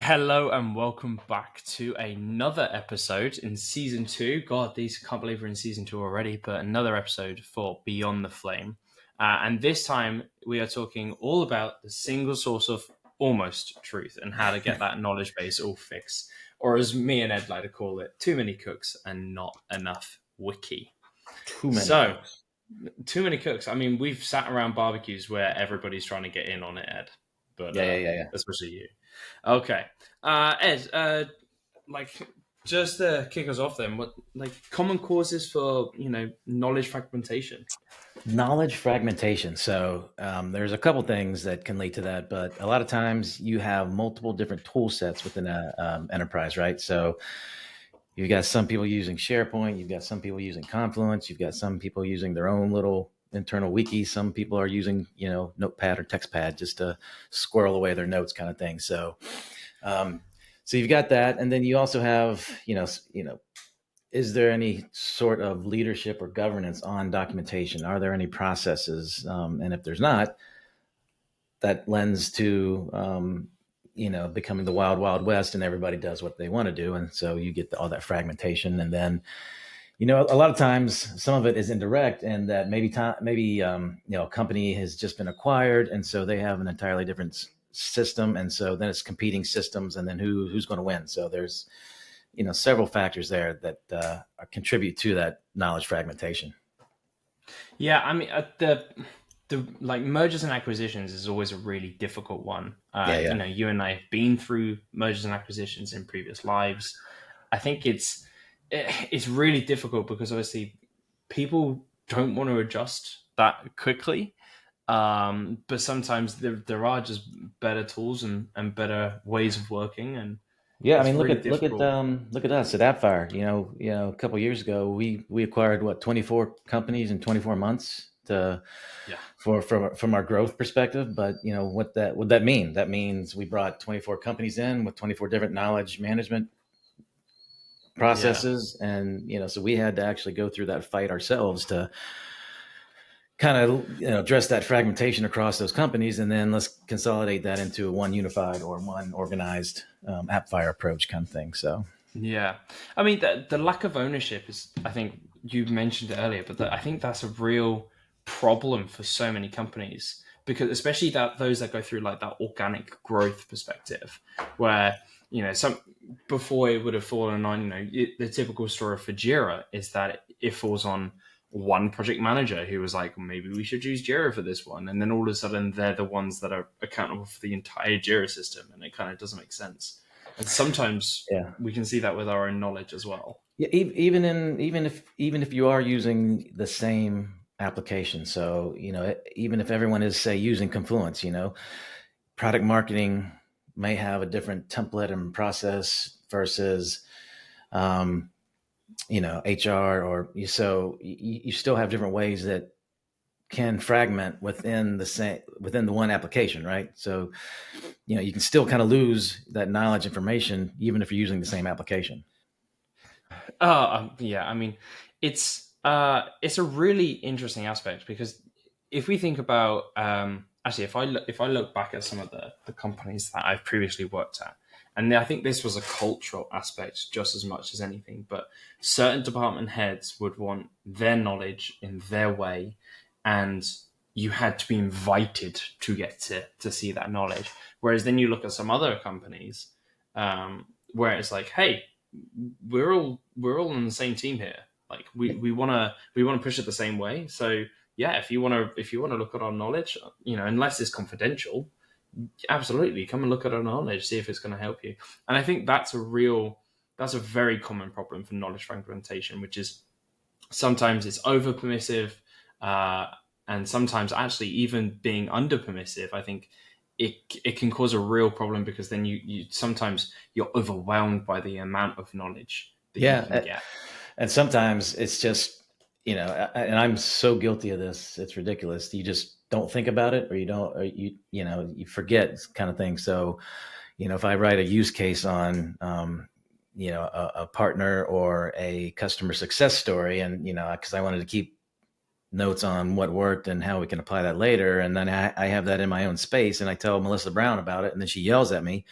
Hello and welcome back to another episode in season 2. God, can't believe we're in season 2 already, but another episode for Beyond the Flame. And this time we are talking all about the single source of almost truth and how to get that knowledge base all fixed. Or as me and Ed like to call it, too many cooks and not enough wiki. Too many cooks. Too many cooks. I mean, we've sat around barbecues where everybody's trying to get in on it, Ed. But Yeah. especially you. Okay. Ed, just to kick us off then, what common causes for, knowledge fragmentation? Knowledge fragmentation. So there's a couple things that can lead to that, but a lot of times you have multiple different tool sets within an enterprise, right? So you've got some people using SharePoint, you've got some people using Confluence, you've got some people using their own little internal wiki. Some people are using, Notepad or TextPad just to squirrel away their notes kind of thing. So you've got that. And then you also have, is there any sort of leadership or governance on documentation? Are there any processes? And if there's not, that lends to, becoming the wild, wild west and everybody does what they want to do. And so you get all that fragmentation. And then, a lot of times some of it is indirect, and that maybe a company has just been acquired, and so they have an entirely different system, and so then it's competing systems, and then who's going to win. So there's several factors there that contribute to that knowledge fragmentation. Yeah, I mean the mergers and acquisitions is always a really difficult one. You and I have been through mergers and acquisitions in previous lives. I think it's really difficult because obviously people don't want to adjust that quickly. But sometimes there are just better tools and better ways of working. And yeah, I mean, look at us at Appfire. A couple of years ago, we acquired 24 companies in 24 months from our growth perspective. But what that mean? That means we brought 24 companies in with 24 different knowledge management processes, and so we had to actually go through that fight ourselves to kind of address that fragmentation across those companies, and then let's consolidate that into one unified or one organized Appfire approach kind of thing. So yeah, I mean the lack of ownership is, I think you mentioned it earlier, but I think that's a real problem for so many companies, because especially those that go through like that organic growth perspective, where some before it would have fallen on, the typical story for Jira is that it falls on one project manager who was like, maybe we should use Jira for this one. And then all of a sudden they're the ones that are accountable for the entire Jira system. And it kind of doesn't make sense. And sometimes we can see that with our own knowledge as well. Yeah, even if you are using the same application. So, even if everyone is, say, using Confluence, product marketing may have a different template and process versus, HR, or so you still have different ways that can fragment within the one application, right? So, you can still kind of lose that knowledge information even if you're using the same application. Yeah, I mean, it's a really interesting aspect, because if we think about actually, if I look back at some of the companies that I've previously worked at, and I think this was a cultural aspect just as much as anything, but certain department heads would want their knowledge in their way, and you had to be invited to get to see that knowledge. Whereas then you look at some other companies where it's like, hey, we're all on the same team here. Like we want to push it the same way. So yeah, if you want to look at our knowledge, unless it's confidential, absolutely come and look at our knowledge, see if it's going to help you. And I think that's a very common problem for knowledge fragmentation, which is sometimes it's over permissive, and sometimes actually even being under permissive. I think it can cause a real problem, because then you sometimes you're overwhelmed by the amount of knowledge that you can get. And sometimes it's just, and I'm so guilty of this, it's ridiculous. You just don't think about it, or you forget kind of thing. So, if I write a use case on, a partner or a customer success story, and, because I wanted to keep notes on what worked and how we can apply that later. And then I have that in my own space, and I tell Melissa Brown about it, and then she yells at me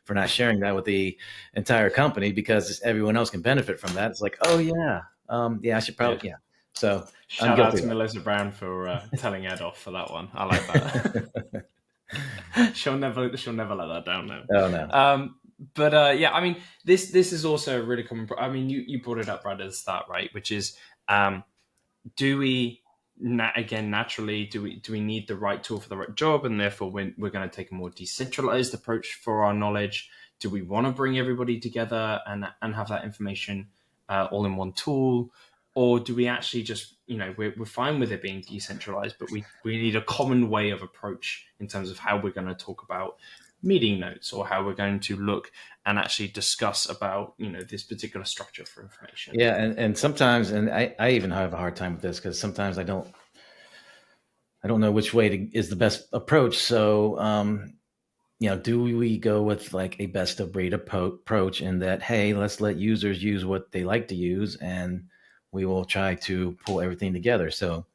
for not sharing that with the entire company because everyone else can benefit from that. It's like, oh yeah, yeah, I should Yeah. probably, yeah. So I'm Shout out guilty to of Melissa Brown for telling Ed off for that one. I like that. she'll never let that down now. that. Oh no. Yeah, I mean, this is also a really common. I mean, you brought it up right at the start, right? Which is, do we again naturally do we need the right tool for the right job, and therefore we're going to take a more decentralized approach for our knowledge? Do we want to bring everybody together and have that information all in one tool? Or do we actually just, we're fine with it being decentralized, but we need a common way of approach in terms of how we're going to talk about meeting notes or how we're going to look and actually discuss about, this particular structure for information. Yeah. And sometimes, and I even have a hard time with this because sometimes I don't know which way is the best approach. So, do we go with like a best of breed approach in that, hey, let's let users use what they like to use and we will try to pull everything together. So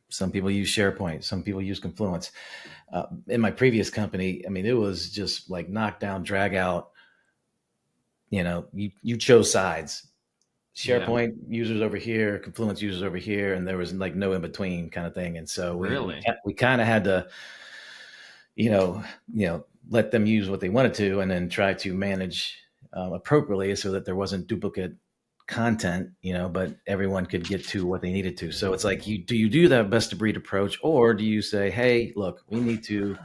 some people use SharePoint, some people use Confluence. In my previous company, I mean, it was just like knock down, drag out. You chose sides. SharePoint users over here, Confluence users over here, and there was like no in between kind of thing. And so we kind of had to, let them use what they wanted to, and then try to manage appropriately so that there wasn't duplicate content, but everyone could get to what they needed to. So it's like, do you do that best of breed approach, or do you say, hey, look, we need to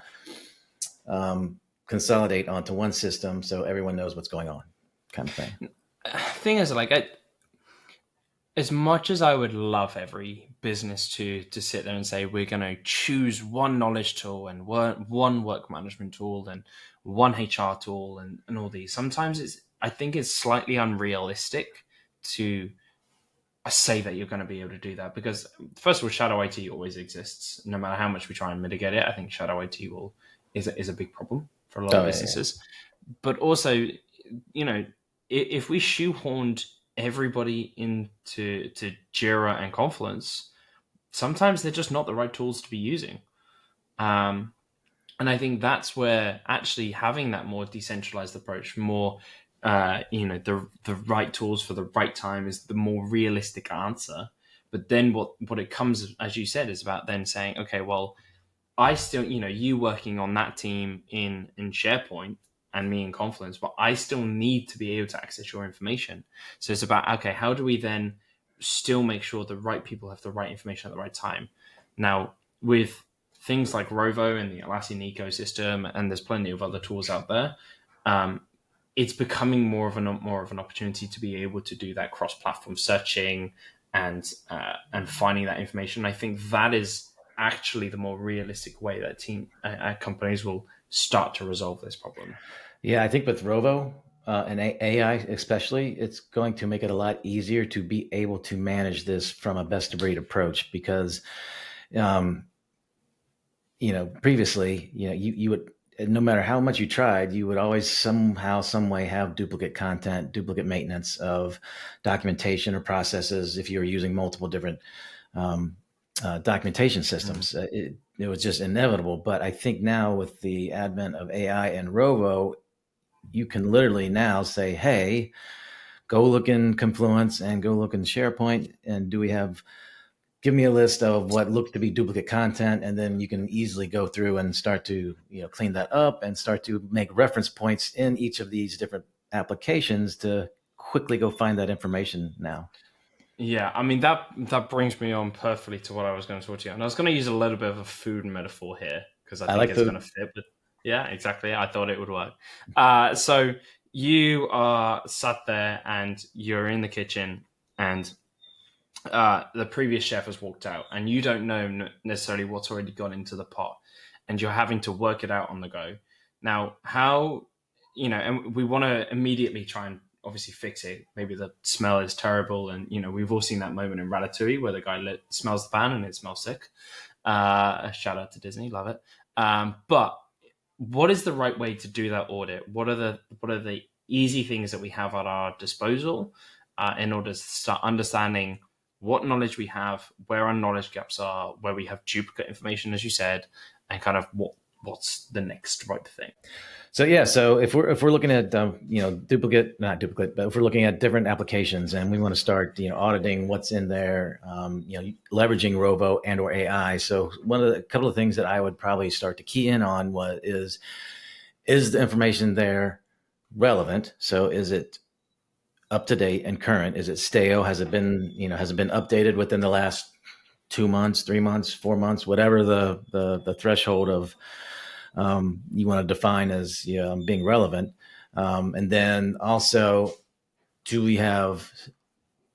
consolidate onto one system so everyone knows what's going on, kind of thing. Thing is, like, as much as I would love every business to sit there and say we're going to choose one knowledge tool and one work management tool and one HR tool and all these, sometimes I think it's slightly unrealistic to say that you're going to be able to do that, because first of all, shadow IT always exists. No matter how much we try and mitigate it, I think shadow IT is a big problem for a lot of businesses. Yeah. But also, if we shoehorned everybody into Jira and Confluence, sometimes they're just not the right tools to be using. And I think that's where actually having that more decentralized approach, more the right tools for the right time is the more realistic answer. But then what it comes, as you said, is about then saying, okay, well, I still, you working on that team in SharePoint and me in Confluence, but I still need to be able to access your information. So it's about, okay, how do we then still make sure the right people have the right information at the right time? Now, with things like Rovo and the Atlassian ecosystem, and there's plenty of other tools out there, it's becoming more of an opportunity to be able to do that cross-platform searching and finding that information. I think that is actually the more realistic way that companies will start to resolve this problem. Yeah, I think with Rovo and AI especially, it's going to make it a lot easier to be able to manage this from a best of breed approach, because previously, you would, no matter how much you tried, you would always somehow, some way have duplicate content, duplicate maintenance of documentation or processes if you were using multiple different documentation systems. It was just inevitable. But I think now with the advent of AI and Rovo, you can literally now say, hey, go look in Confluence and go look in SharePoint, and give me a list of what looked to be duplicate content, and then you can easily go through and start to clean that up and start to make reference points in each of these different applications to quickly go find that information now. Yeah, I mean, that brings me on perfectly to what I was going to talk to you. And I was going to use a little bit of a food metaphor here because I think it's going to fit. But yeah, exactly. I thought it would work. So you are sat there and you're in the kitchen, and the previous chef has walked out, and you don't know necessarily what's already gone into the pot, and you're having to work it out on the go. Now, how, and we want to immediately try and obviously fix it. Maybe the smell is terrible, and we've all seen that moment in Ratatouille where the guy smells the pan and it smells sick. Shout out to Disney, love it. But what is the right way to do that audit? What are the easy things that we have at our disposal in order to start understanding what knowledge we have, where our knowledge gaps are, where we have duplicate information, as you said, and kind of what's the next right thing. So if we're looking at not duplicate, but if we're looking at different applications and we want to start auditing what's in there, leveraging Rovo and or AI. So a couple of things that I would probably start to key in on is the information there relevant? So is it up to date and current? Is it stale? Has it been updated within the last 2 months, 3 months, 4 months, whatever the threshold of you want to define as being relevant. And then also, do we have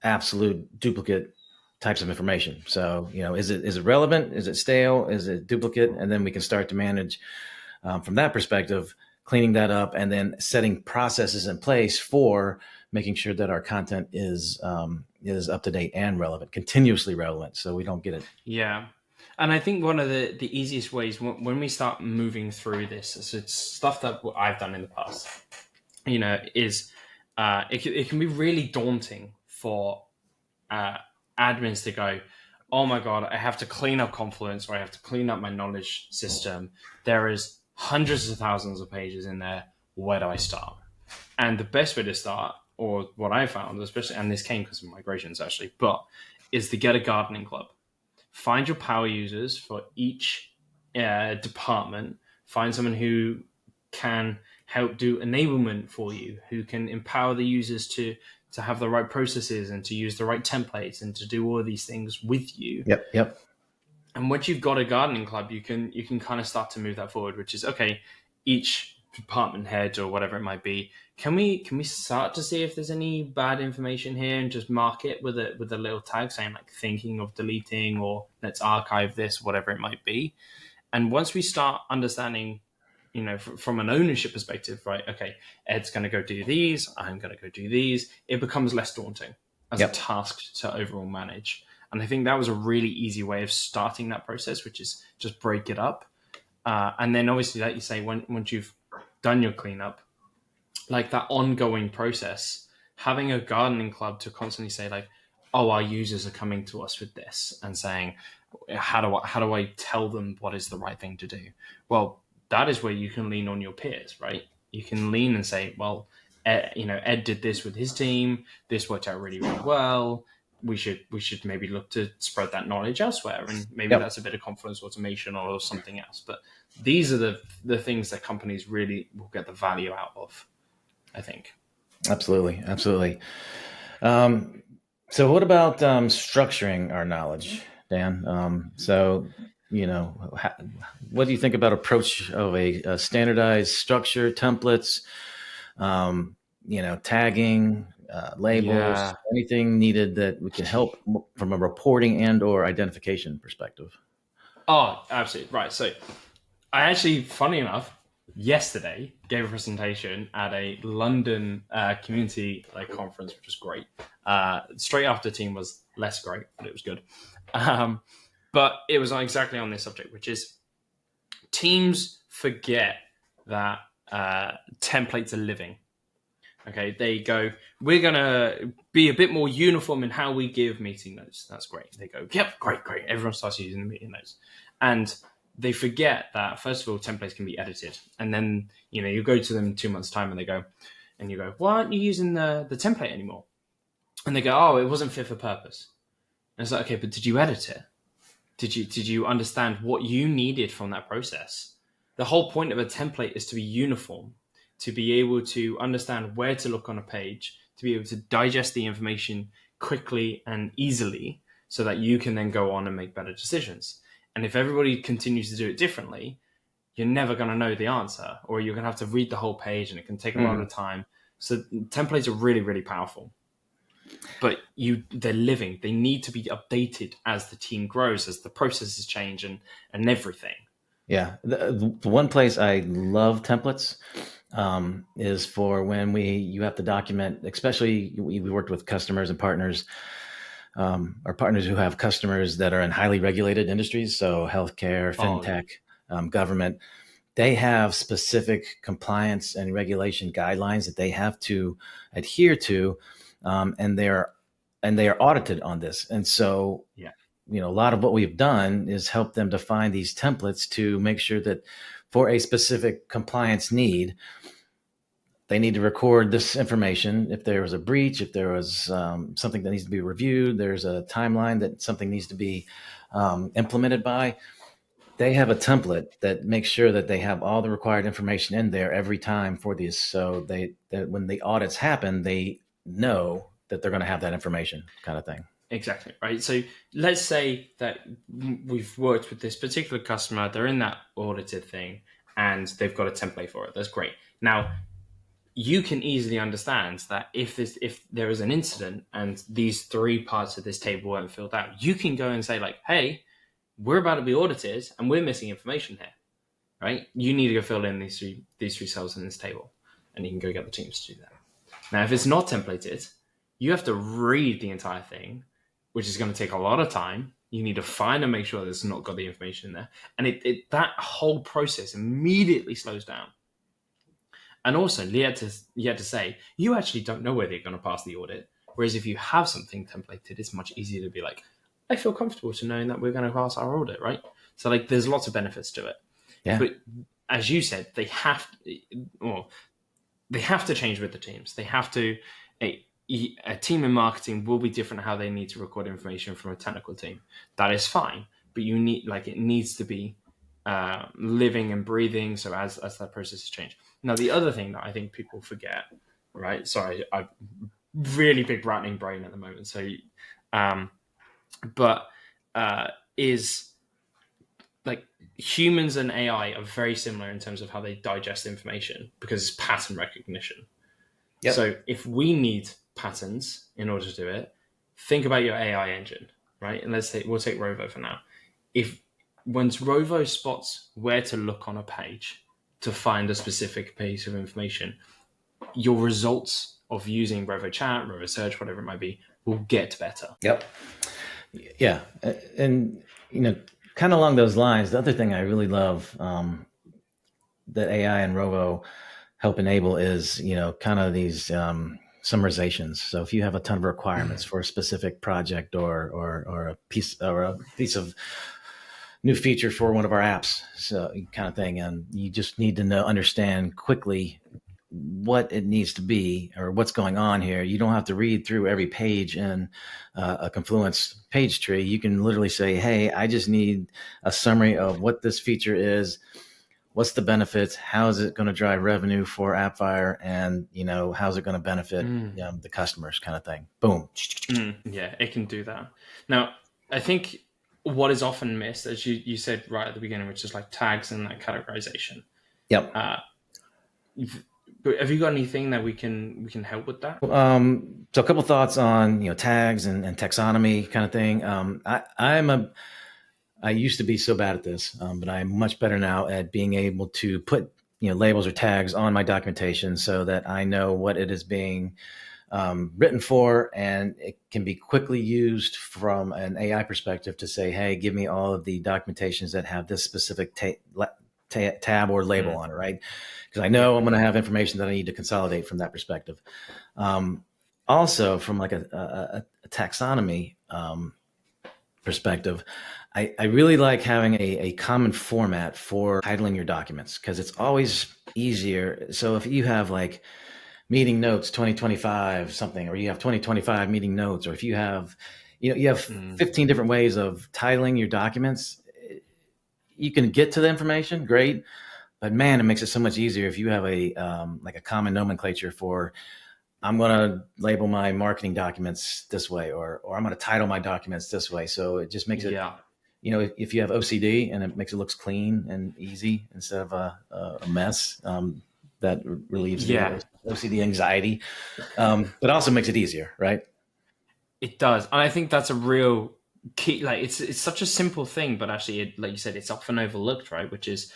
absolute duplicate types of information? So, is it relevant? Is it stale? Is it duplicate? And then we can start to manage from that perspective, cleaning that up and then setting processes in place for making sure that our content is up to date and relevant, continuously relevant, so we don't get it. Yeah. And I think one of the easiest ways when we start moving through this, so it's stuff that I've done in the past, is it can be really daunting for admins to go, oh my God, I have to clean up Confluence, or I have to clean up my knowledge system. There is hundreds of thousands of pages in there. Where do I start? And the best way to start, or what I found, especially, and this came because of migrations actually, but is to get a gardening club. Find your power users for each department. Find someone who can help do enablement for you, who can empower the users to have the right processes and to use the right templates and to do all of these things with you. Yep. And once you've got a gardening club, you can kind of start to move that forward, which is, okay, each department head or whatever it might be, can we start to see if there's any bad information here and just mark it with a little tag saying like thinking of deleting, or let's archive this, whatever it might be. And once we start understanding, from an ownership perspective, right, okay, Ed's going to go do these, I'm going to go do these, it becomes less daunting as a task to overall manage. And I think that was a really easy way of starting that process, which is just break it up. And then obviously, like you say, once you've done your cleanup, like that ongoing process, having a gardening club to constantly say like, oh, our users are coming to us with this and saying, how do I tell them what is the right thing to do? Well, that is where you can lean on your peers, right? You can lean and say, well, Ed did this with his team. This worked out really, really well. We should maybe look to spread that knowledge elsewhere, and maybe that's a bit of Confluence automation or something else. But these are the things that companies really will get the value out of, I think. Absolutely. So what about structuring our knowledge, Dan? What do you think about approach of a standardized structure, templates, tagging, labels, anything needed that we can help from a reporting and or identification perspective? Oh, absolutely. Right. So I actually, funny enough, yesterday gave a presentation at a London community conference, which was great. Straight after team was less great, but it was good. But it was exactly on this subject, which is teams forget that templates are living. Okay, they go, we're going to be a bit more uniform in how we give meeting notes. That's great. They go, yep, great. Everyone starts using the meeting notes. And they forget that, first of all, templates can be edited. And then, you go to them in 2 months' time and you go, why aren't you using the template anymore? And they go, oh, it wasn't fit for purpose. And it's like, okay, but did you edit it? Did you understand what you needed from that process? The whole point of a template is to be uniform, to be able to understand where to look on a page, to be able to digest the information quickly and easily so that you can then go on and make better decisions. And if everybody continues to do it differently, you're never going to know the answer, or you're going to have to read the whole page and it can take a lot of time. So templates are really, really powerful. But they're living. They need to be updated as the team grows, as the processes change and everything. Yeah. The one place I love templates is for when you have to document, especially we worked with customers and partners, our partners who have customers that are in highly regulated industries. So healthcare, fintech, government, they have specific compliance and regulation guidelines that they have to adhere to. And they're and they are audited on this. And so, Yeah. a lot of what we've done is help them define these templates to make sure that for a specific compliance need, they need to record this information. If there was a breach, if there was something that needs to be reviewed, there's a timeline that something needs to be implemented by. They have a template that makes sure that they have all the required information in there every time for these. So that when the audits happen, they know that they're going to have that information, kind of thing. Exactly, right? So let's say that we've worked with this particular customer, they're in that audited thing, and they've got a template for it. That's great. Now, you can easily understand that if there is an incident and these 3 parts of this table weren't filled out, you can go and say like, hey, we're about to be audited and we're missing information here, right? You need to go fill in these three cells in this table, and you can go get the teams to do that. Now, if it's not templated, you have to read the entire thing, which is going to take a lot of time. You need to find and make sure that it's not got the information in there. And that whole process immediately slows down. And also, you had to say, you actually don't know whether you're going to pass the audit. Whereas if you have something templated, it's much easier to be like, I feel comfortable to knowing that we're going to pass our audit, right? So like, there's lots of benefits to it. Yeah. But as you said, they have to change with the teams. They have to. A team in marketing will be different how they need to record information from a technical team. That is fine, but it needs to be living and breathing. So as that process has changed. Now, the other thing that I think people forget, right? Sorry, I've really big rattling brain at the moment. So, is like humans and AI are very similar in terms of how they digest information because it's pattern recognition. Yep. So if we need patterns in order to do it, think about your AI engine, right? And we'll take Rovo for now. Once Rovo spots where to look on a page to find a specific piece of information, your results of using Rovo Chat, Rovo Search, whatever it might be, will get better. Yep. Yeah. And, kind of along those lines, the other thing I really love that AI and Rovo help enable is, kind of these summarizations. So if you have a ton of requirements for a specific project or a piece of new feature for one of our apps, so kind of thing, and you just need to understand quickly what it needs to be or what's going on here. You don't have to read through every page in a Confluence page tree. You can literally say, hey, I just need a summary of what this feature is. What's the benefits? How is it going to drive revenue for Appfire? And, how's it going to benefit the customers, kind of thing. Boom. Yeah, it can do that. Now, I think what is often missed, as you said right at the beginning, which is like tags and that categorization. Yep. Have you got anything that we can help with that? So a couple thoughts on, tags and taxonomy kind of thing. I used to be so bad at this, but I'm much better now at being able to put, labels or tags on my documentation so that I know what it is being written for, and it can be quickly used from an AI perspective to say, hey, give me all of the documentations that have this specific tab or label on it, right? Because I know I'm going to have information that I need to consolidate from that perspective. Also, from like a taxonomy perspective, I really like having a common format for titling your documents because it's always easier. So if you have like meeting notes 2025 something, or you have 2025 meeting notes, or if you have, you have 15 different ways of titling your documents, you can get to the information, great. But man, it makes it so much easier if you have a common nomenclature for, I'm going to label my marketing documents this way, or I'm going to title my documents this way. So it just makes it, if you have OCD and it makes it looks clean and easy instead of a mess, that relieves the OCD anxiety, but also makes it easier, right? It does. And I think that's a real key. Like it's such a simple thing, but actually, like you said, it's often overlooked, right? Which is,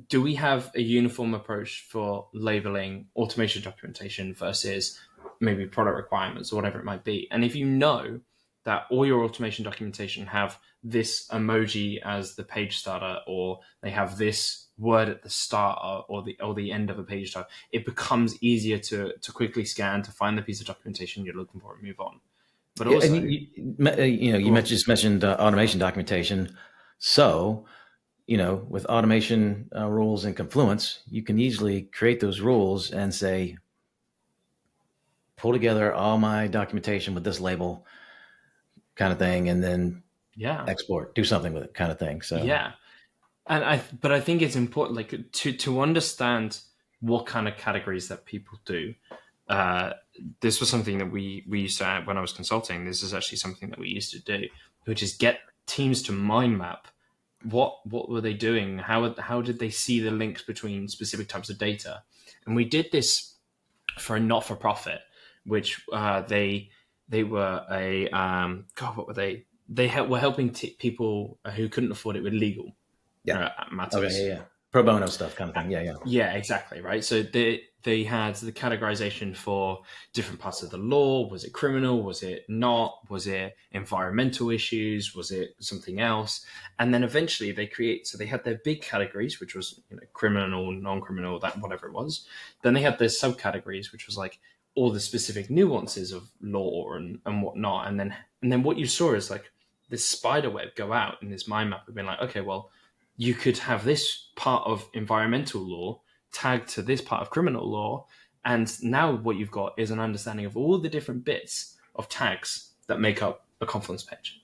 do we have a uniform approach for labeling automation documentation versus maybe product requirements or whatever it might be? And if you know that all your automation documentation have this emoji as the page starter, or they have this word at the start or the end of a page start, it becomes easier to quickly scan to find the piece of documentation you're looking for and move on. but Yeah, and also, you go on. just mentioned automation documentation. So, with automation rules in Confluence, you can easily create those rules and say, pull together all my documentation with this label kind of thing, and then Yeah, export, do something with it kind of thing. So, yeah. And but I think it's important, like to understand what kind of categories that people do. Uh, this was something that we used to add when I was consulting. This is actually something that we used to do, which is get teams to mind map what were they doing, how did they see the links between specific types of data, and we did this for a not for profit, which they were a God, what were they? Were helping people who couldn't afford it with legal yeah. Okay. matters. Yeah. Yeah. Pro bono stuff kind of thing. Yeah. Yeah. Yeah, exactly, right. So they had the categorization for different parts of the law. Was it criminal? Was it not? Was it environmental issues? Was it something else? And then eventually they had their big categories, which was criminal, non-criminal, that whatever it was. Then they had their subcategories, which was like all the specific nuances of law and whatnot. And then what you saw is like this spider web go out in this mind map of being like, okay, well, you could have this part of environmental law tagged to this part of criminal law. And now what you've got is an understanding of all the different bits of tags that make up a Confluence page.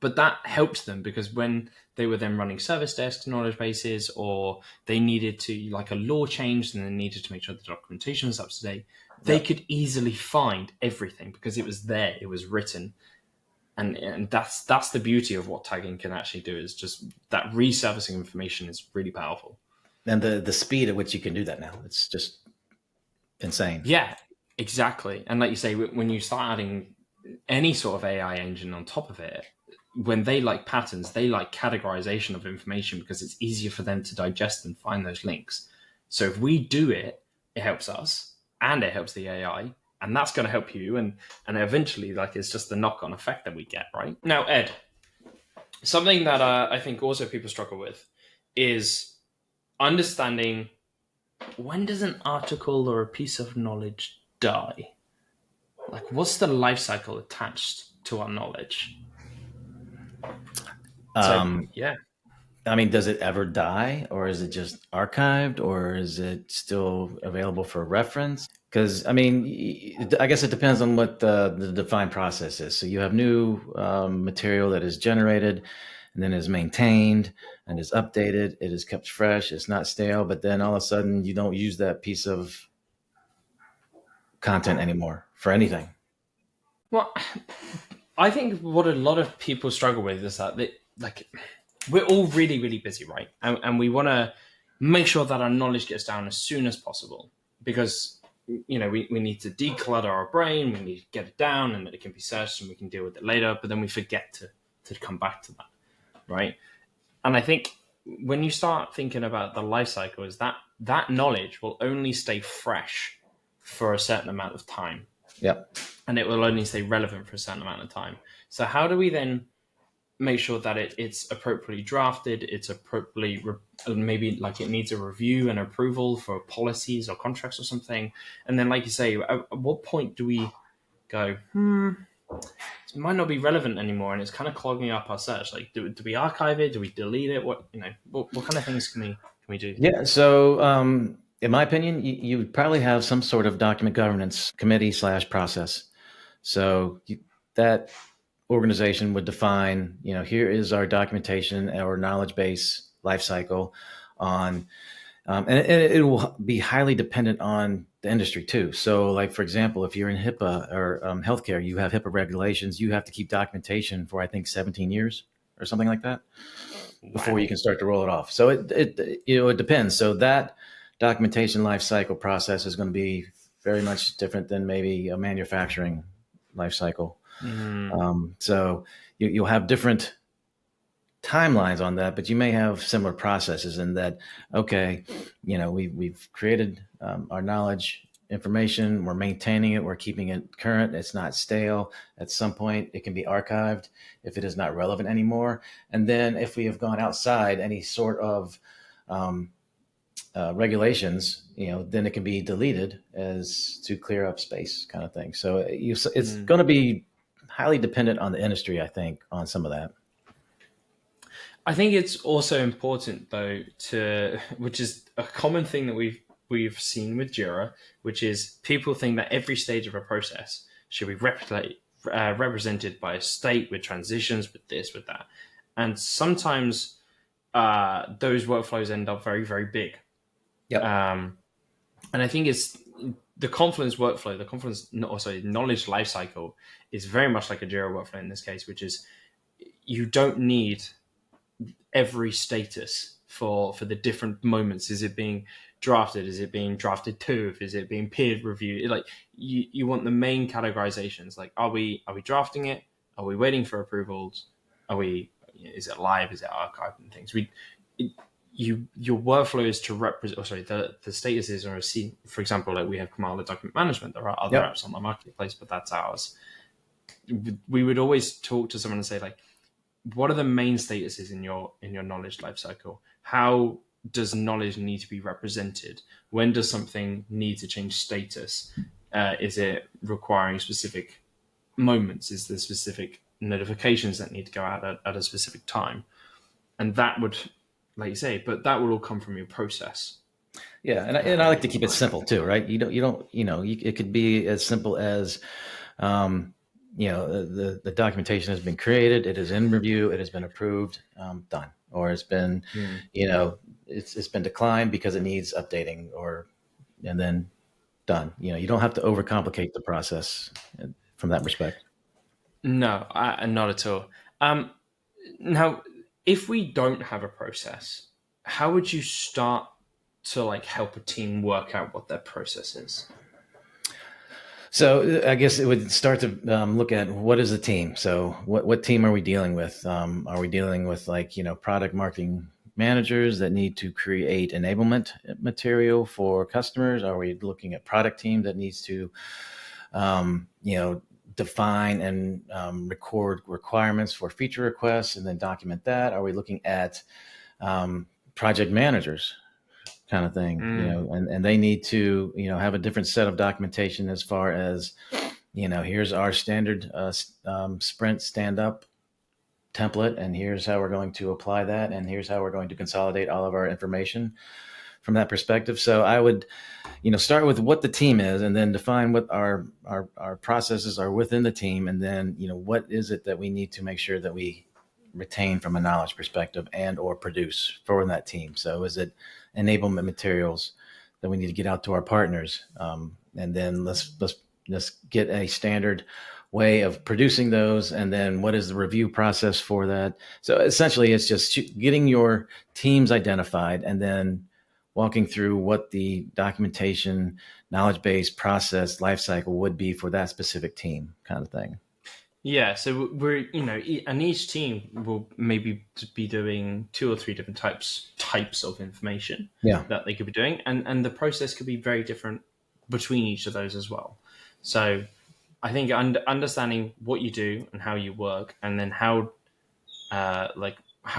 But that helped them because when they were then running service desks, knowledge bases, or they needed to, like a law changed and they needed to make sure the documentation was up to date, they could easily find everything because it was there, it was written. And that's the beauty of what tagging can actually do, is just that resurfacing information is really powerful. And the speed at which you can do that now, it's just insane. Yeah, exactly. And like you say, when you start adding any sort of AI engine on top of it, when they like patterns, they like categorization of information because it's easier for them to digest and find those links. So if we do it, it helps us and it helps the AI, and that's going to help you, and eventually, like, it's just the knock-on effect that we get, right? Now, Ed, something that I think also people struggle with is understanding, when does an article or a piece of knowledge die? Like, what's the life cycle attached to our knowledge? So, yeah. I mean, does it ever die, or is it just archived, or is it still available for reference? Because I mean, I guess it depends on what the defined process is. So you have new material that is generated and then is maintained and is updated. It is kept fresh. It's not stale. But then all of a sudden, you don't use that piece of content anymore for anything. Well, I think what a lot of people struggle with is that like, we're all really, really busy, right? And we want to make sure that our knowledge gets down as soon as possible because, we need to declutter our brain, we need to get it down and that it can be searched and we can deal with it later, but then we forget to come back to that, right? And I think when you start thinking about the life cycle, is that knowledge will only stay fresh for a certain amount of time. Yep. And it will only stay relevant for a certain amount of time. So how do we then make sure that it's appropriately drafted, it's appropriately, maybe like it needs a review and approval for policies or contracts or something? And then, like you say, at what point do we go, it might not be relevant anymore and it's kind of clogging up our search? Like, do we archive it? Do we delete it? What kind of things can we do? Yeah. So, in my opinion, you would probably have some sort of document governance committee / process. So that organization would define, here is our documentation, our knowledge base lifecycle on, and it will be highly dependent on the industry too. So like, for example, if you're in HIPAA or healthcare, you have HIPAA regulations, you have to keep documentation for, I think, 17 years or something like that before you can start to roll it off. So it depends. So that documentation lifecycle process is going to be very much different than maybe a manufacturing lifecycle. So you'll have different timelines on that, but you may have similar processes in that, okay, we've created our knowledge information, we're maintaining it, we're keeping it current, it's not stale. At some point, it can be archived if it is not relevant anymore. And then if we have gone outside any sort of regulations, then it can be deleted as to clear up space kind of thing. So it's going to be highly dependent on the industry, I think, on some of that. I think it's also important though which is a common thing that we've seen with Jira, which is people think that every stage of a process should be represented by a state with transitions, with this, with that, and sometimes those workflows end up very, very big. Yep. And I think it's the Confluence workflow, knowledge lifecycle is very much like a Jira workflow in this case, which is you don't need every status for the different moments. Is it being drafted? Is it being drafted to? Is it being peer reviewed? Like you want the main categorizations. Like are we drafting it? Are we waiting for approvals? Is it live? Is it archived and things? Your workflow is to represent. The statuses are for example, like we have Kamala document management. There are other apps on the marketplace, but that's ours. We would always talk to someone and say like, what are the main statuses in your knowledge lifecycle? How does knowledge need to be represented? When does something need to change status? Is it requiring specific moments? Is there specific notifications that need to go out at a specific time? And that would, like you say, but that will all come from your process. Yeah, and I like to keep it simple too, right? It could be as simple as, the documentation has been created, it is in review, it has been approved, done, or it's been, it's been declined because it needs updating, and then done. You don't have to overcomplicate the process from that respect. No, not at all. Now, if we don't have a process, how would you start to like help a team work out what their process is? So I guess it would start to look at what is the team. So what team are we dealing with? Are we dealing with product marketing managers that need to create enablement material for customers? Are we looking at product team that needs to, define and record requirements for feature requests and then document that? Are we looking at project managers kind of thing, and they need to, have a different set of documentation as far as, here's our standard sprint stand-up template, and here's how we're going to apply that, and here's how we're going to consolidate all of our information from that perspective. So I would, start with what the team is, and then define what our processes are within the team, and then, what is it that we need to make sure that we retain from a knowledge perspective and or produce for that team. So is it enablement materials that we need to get out to our partners? And then let's get a standard way of producing those. And then what is the review process for that? So essentially it's just getting your teams identified and then walking through what the documentation, knowledge base, process, lifecycle would be for that specific team kind of thing. Yeah, so we're and each team will maybe be doing 2 or 3 different types of information that they could be doing, and the process could be very different between each of those as well. So I think understanding what you do and how you work, and then how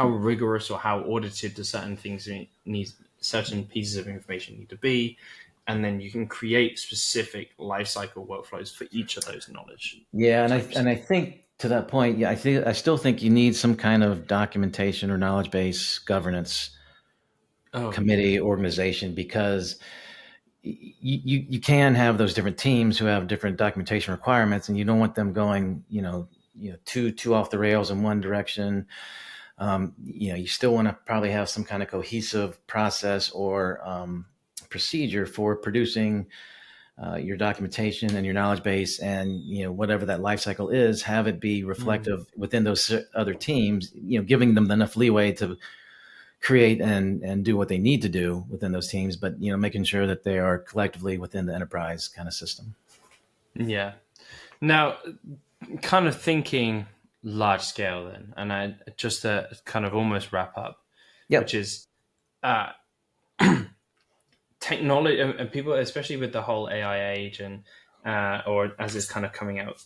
rigorous or how audited do certain things certain pieces of information need to be. And then you can create specific lifecycle workflows for each of those knowledge. Yeah, and I think to that point, I still think you need some kind of documentation or knowledge base governance committee organization, because you can have those different teams who have different documentation requirements, and you don't want them going too off the rails in one direction. You still want to probably have some kind of cohesive process or procedure for producing your documentation and your knowledge base, and whatever that life cycle is, have it be reflective within those other teams, giving them enough leeway to create and do what they need to do within those teams, but making sure that they are collectively within the enterprise kind of system. Yeah. Now, kind of thinking large scale then, and I just to kind of almost wrap up, which is technology, and people, especially with the whole AI age, and or as it's kind of coming out,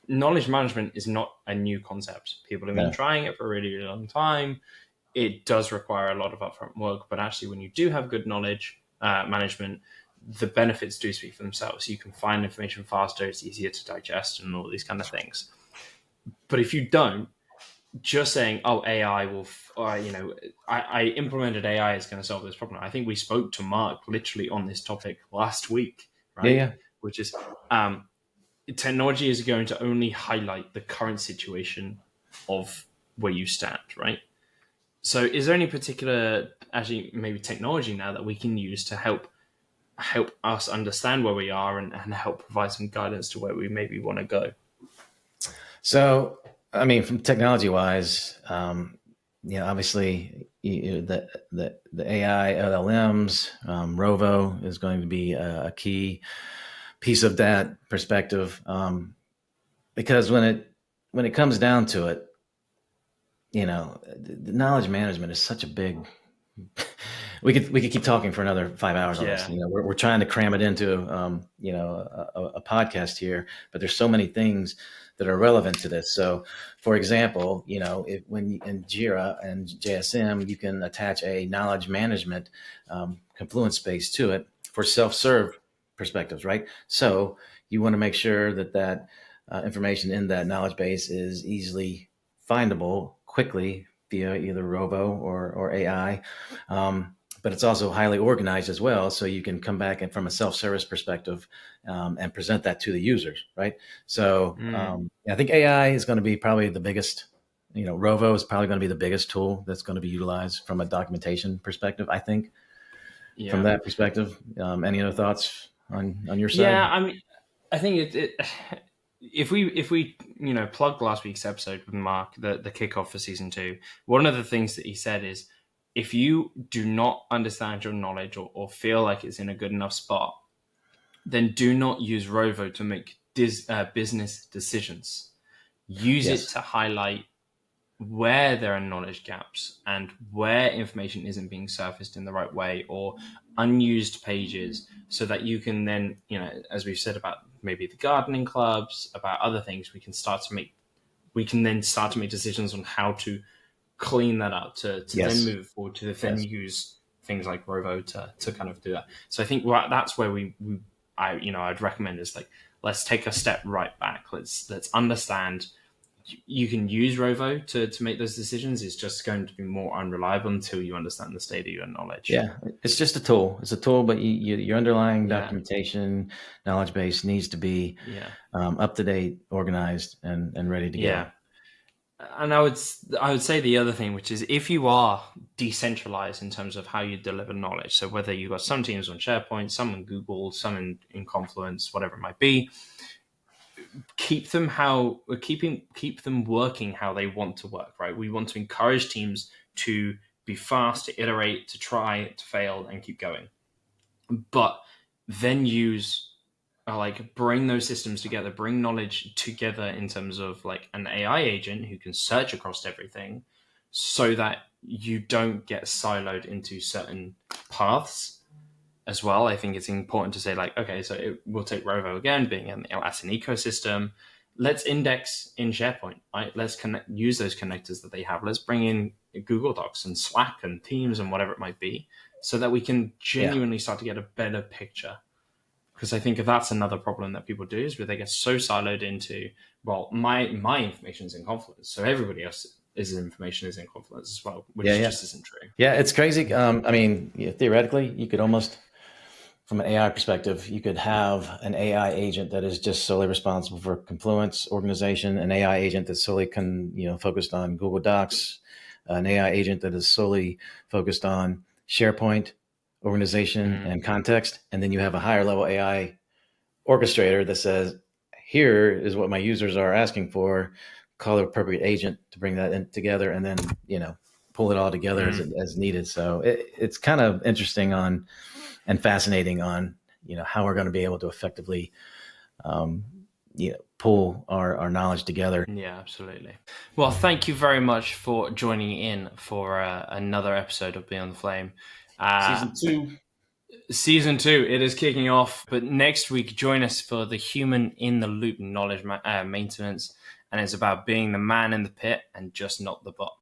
knowledge management is not a new concept. People have been trying it for a really, really long time. It does require a lot of upfront work, but actually when you do have good knowledge management, the benefits do speak for themselves. You can find information faster, it's easier to digest, and all these kind of things. But if you don't, just saying, "Oh, AI will," or I implemented AI is going to solve this problem. I think we spoke to Mark literally on this topic last week, right? Yeah. Which is, technology is going to only highlight the current situation of where you stand, right? So, is there any particular, actually, maybe technology now that we can use to help us understand where we are and help provide some guidance to where we maybe want to go? So, I mean, from technology wise, obviously the AI LLMs, Rovo is going to be a key piece of that perspective, because when it comes down to it, the knowledge management is such a big. We could keep talking for another 5 hours on this. We're trying to cram it into a podcast here, but there's so many things that are relevant to this. So, for example, when in Jira and JSM, you can attach a knowledge management Confluence space to it for self-serve perspectives, right? So you want to make sure that information in that knowledge base is easily findable quickly via either Rovo or AI. But it's also highly organized as well. So you can come back and from a self-service perspective and present that to the users, right? So I think AI is going to be probably the biggest, Rovo is probably going to be the biggest tool that's going to be utilized from a documentation perspective, I think, from that perspective. Any other thoughts on your side? Yeah, I mean, I think if we plug last week's episode with Mark, the kickoff for season 2, one of the things that he said is, if you do not understand your knowledge or feel like it's in a good enough spot, then do not use Rovo to make business decisions. Use it to highlight where there are knowledge gaps and where information isn't being surfaced in the right way, or unused pages, so that you can then, as we've said about maybe the gardening clubs, about other things, we can then start to make decisions on how to clean that up to then move forward to then use things like Rovo to kind of do that. So I think that's where I'd recommend is like, let's take a step right back. Let's understand you can use Rovo to make those decisions. It's just going to be more unreliable until you understand the state of your knowledge. Yeah, it's just a tool. It's a tool, but your underlying documentation, knowledge base needs to be up to date, organized, and ready to go. Yeah. And I would say the other thing, which is if you are decentralized in terms of how you deliver knowledge, so whether you've got some teams on SharePoint, some in Google, some in Confluence, whatever it might be, keep them working how they want to work, right? We want to encourage teams to be fast, to iterate, to try, to fail, and keep going. But then bring those systems together, bring knowledge together in terms of like an AI agent who can search across everything, so that you don't get siloed into certain paths as well. I think it's important to say like, okay, so we'll take Rovo again, being as an ecosystem. Let's index in SharePoint, right? Let's use those connectors that they have. Let's bring in Google Docs and Slack and Teams and whatever it might be, so that we can genuinely start to get a better picture. Because I think that's another problem that people do, is where they get so siloed into, well, my information is in Confluence, so everybody else's information is in Confluence as well, which just isn't true. Yeah, it's crazy. I mean, theoretically, you could almost, from an AI perspective, you could have an AI agent that is just solely responsible for Confluence organization, an AI agent that's solely focused on Google Docs, an AI agent that is solely focused on SharePoint organization and context. And then you have a higher level AI orchestrator that says, here is what my users are asking for, call the appropriate agent to bring that in together, and then, pull it all together as needed. So it's kind of interesting and fascinating on, how we're going to be able to effectively, pull our knowledge together. Yeah, absolutely. Well, thank you very much for joining in for another episode of Beyond the Flame. Season 2, it is kicking off. But next week, join us for the Human in the Loop knowledge maintenance. And it's about being the man in the pit and just not the bot.